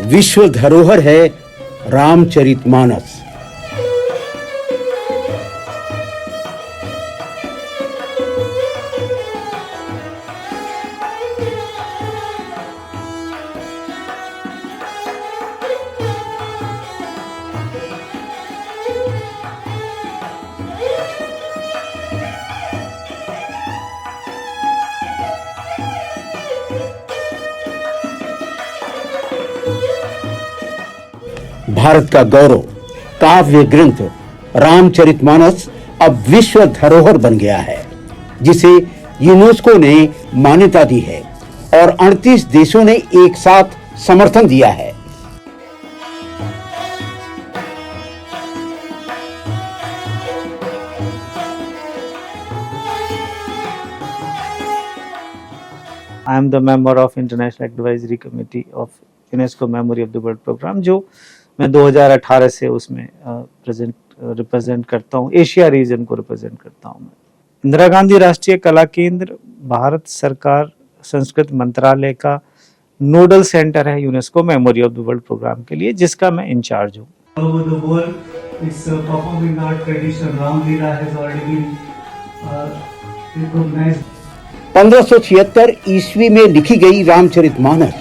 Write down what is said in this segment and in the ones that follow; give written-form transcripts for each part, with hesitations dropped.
विश्व धरोहर है रामचरितमानस। भारत का गौरव काव्य ग्रंथ रामचरितमानस अब विश्व धरोहर बन गया है, जिसे यूनेस्को ने मान्यता दी है और 38 देशों ने एक साथ समर्थन दिया है। I am the member of International Advisory Committee of UNESCO Memory of the World Program, जो मैं 2018 से उसमें रिप्रेजेंट करता हूँ, एशिया रीजन को रिप्रेजेंट करता हूँ। मैं इंदिरा गांधी राष्ट्रीय कला केंद्र भारत सरकार संस्कृति मंत्रालय का नोडल सेंटर है UNESCO memory of the world program के लिए, जिसका मैं इंचार्ज हूँ। 1576 ईस्वी में लिखी गई रामचरितमानस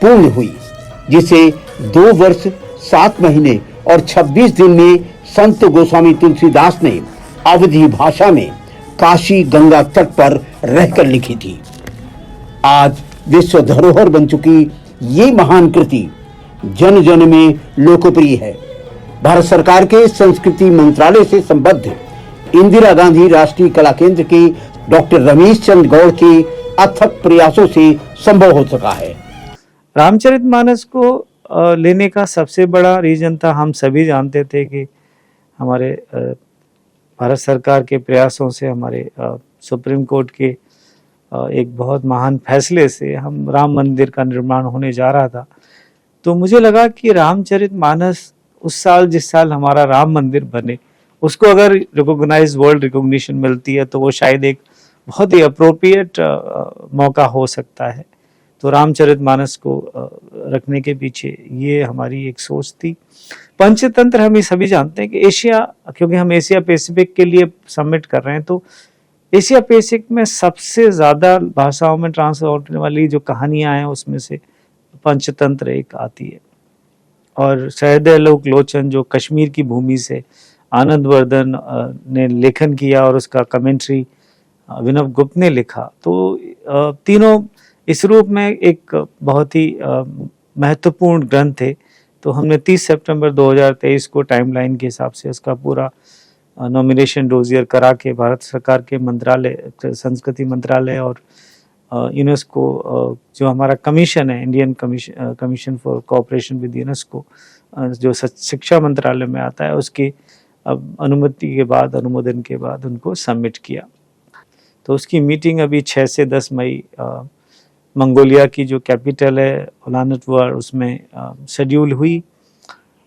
पूर्ण हुई, जिसे 2 वर्ष 7 महीने और 26 दिन में संत गोस्वामी तुलसीदास ने अवधी भाषा में काशी गंगा तट पर रहकर लिखी थी। आज विश्व धरोहर बन चुकी ये महान कृति जन जन में लोकप्रिय है। भारत सरकार के संस्कृति मंत्रालय से संबद्ध इंदिरा गांधी राष्ट्रीय कला केंद्र के डॉक्टर रमेश चंद्र गौड़ के अथक प्रयासों से संभव हो सका है। रामचरितमानस को लेने का सबसे बड़ा रीजन था, हम सभी जानते थे कि हमारे भारत सरकार के प्रयासों से, हमारे सुप्रीम कोर्ट के एक बहुत महान फैसले से हम राम मंदिर का निर्माण होने जा रहा था। तो मुझे लगा कि रामचरितमानस उस साल जिस साल हमारा राम मंदिर बने, उसको अगर रिकॉग्नाइज वर्ल्ड रिकॉग्निशन मिलती है तो वो शायद एक बहुत ही अप्रोप्रिएट मौका हो सकता है। तो रामचरितमानस को रखने के पीछे ये हमारी एक सोच थी। पंचतंत्र हम सभी जानते हैं कि एशिया, क्योंकि हम एशिया पैसिफिक के लिए सबमिट कर रहे हैं, तो एशिया पैसिफिक में सबसे ज़्यादा भाषाओं में ट्रांसलेट होने वाली जो कहानियाँ हैं उसमें से पंचतंत्र एक आती है। और सहदेवलोक लोचन जो कश्मीर की भूमि से आनंदवर्धन ने लेखन किया और उसका कमेंट्री अभिनव गुप्त ने लिखा, तो तीनों इस रूप में एक बहुत ही महत्वपूर्ण ग्रंथ थे। तो हमने 30 सितंबर 2023 को टाइमलाइन के हिसाब से उसका पूरा नॉमिनेशन डोजियर करा के भारत सरकार के मंत्रालय, संस्कृति मंत्रालय और यूनेस्को जो हमारा कमीशन है, Indian commission for cooperation with UNESCO, जो शिक्षा मंत्रालय में आता है, उसकी अनुमति के बाद, अनुमोदन के बाद उनको सबमिट किया। तो उसकी मीटिंग अभी 6 से 10 मई मंगोलिया की जो कैपिटल है उलानबटर, उसमें शेड्यूल हुई।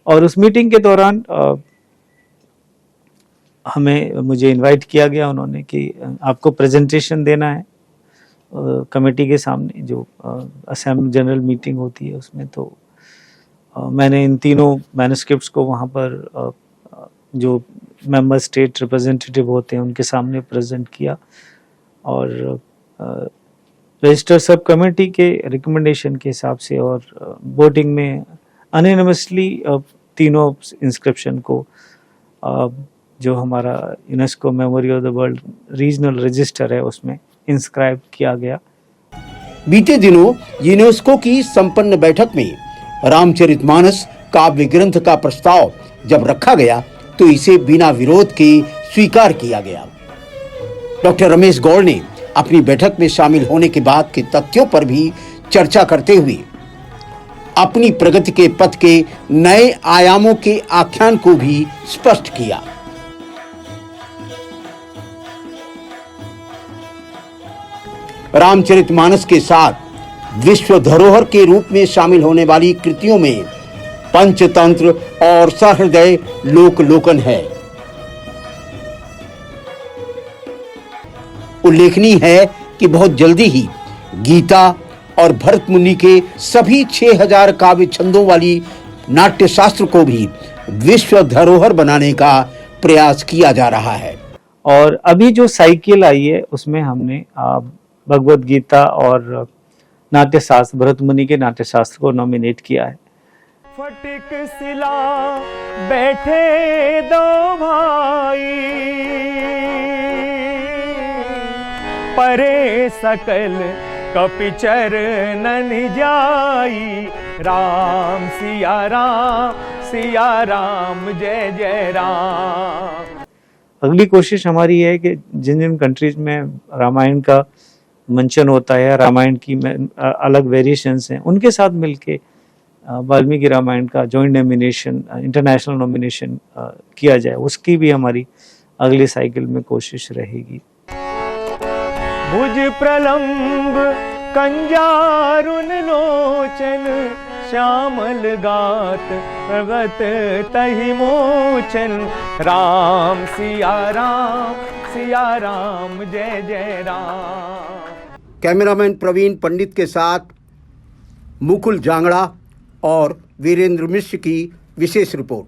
और उस मीटिंग के दौरान मुझे इनवाइट किया गया उन्होंने कि आपको प्रेजेंटेशन देना है कमेटी के सामने, जो असेंबली जनरल मीटिंग होती है उसमें। तो मैंने इन तीनों मैन्युस्क्रिप्ट्स को वहाँ पर जो मेंबर स्टेट रिप्रेजेंटेटिव होते हैं उनके सामने प्रेजेंट किया। और रजिस्टर सब कमेटी के रिकमेंडेशन के हिसाब से और वोटिंग में अनोनिमसली तीनों इंस्क्रिप्शन को जो हमारा UNESCO memory of the world regional register है उसमें इंस्क्राइब किया गया। बीते दिनों यूनेस्को की संपन्न बैठक में रामचरितमानस काव्य ग्रंथ का प्रस्ताव जब रखा गया तो इसे बिना विरोध के स्वीकार किया गया। डॉक्टर रमेश गौड़ ने अपनी बैठक में शामिल होने के बाद के तथ्यों पर भी चर्चा करते हुए अपनी प्रगति के पथ के नए आयामों के आख्यान को भी स्पष्ट किया। रामचरितमानस के साथ विश्व धरोहर के रूप में शामिल होने वाली कृतियों में पंचतंत्र और सहृदय लोकलोकन है। उल्लेखनीय है कि बहुत जल्दी ही गीता, और भरत मुनि के सभी 6000 काव्य छंदों वाली नाट्य शास्त्र को भी विश्व धरोहर बनाने का प्रयास किया जा रहा है। और अभी जो साइकिल आई है उसमें हमने भगवत गीता और नाट्य शास्त्र, भरत मुनि के नाट्य शास्त्र को नॉमिनेट किया है। फटिक सिला बैठे दो भाई, परे सकल कपिचर नन जाई, राम सिया राम जय जय राम। अगली कोशिश हमारी है कि जिन जिन कंट्रीज में रामायण का मंचन होता है, रामायण की अलग वेरिएशंस हैं, उनके साथ मिलके वाल्मीकि रामायण का जॉइंट नॉमिनेशन, इंटरनेशनल नॉमिनेशन किया जाए। उसकी भी हमारी अगली साइकिल में कोशिश रहेगी। भुज प्रलंब कंजारुन लोचन, श्यामल गात प्रगत तहि मोचन, राम सिया राम जय जय राम। कैमरामैन प्रवीण पंडित के साथ मुकुल जांगड़ा और वीरेंद्र मिश्र की विशेष रिपोर्ट।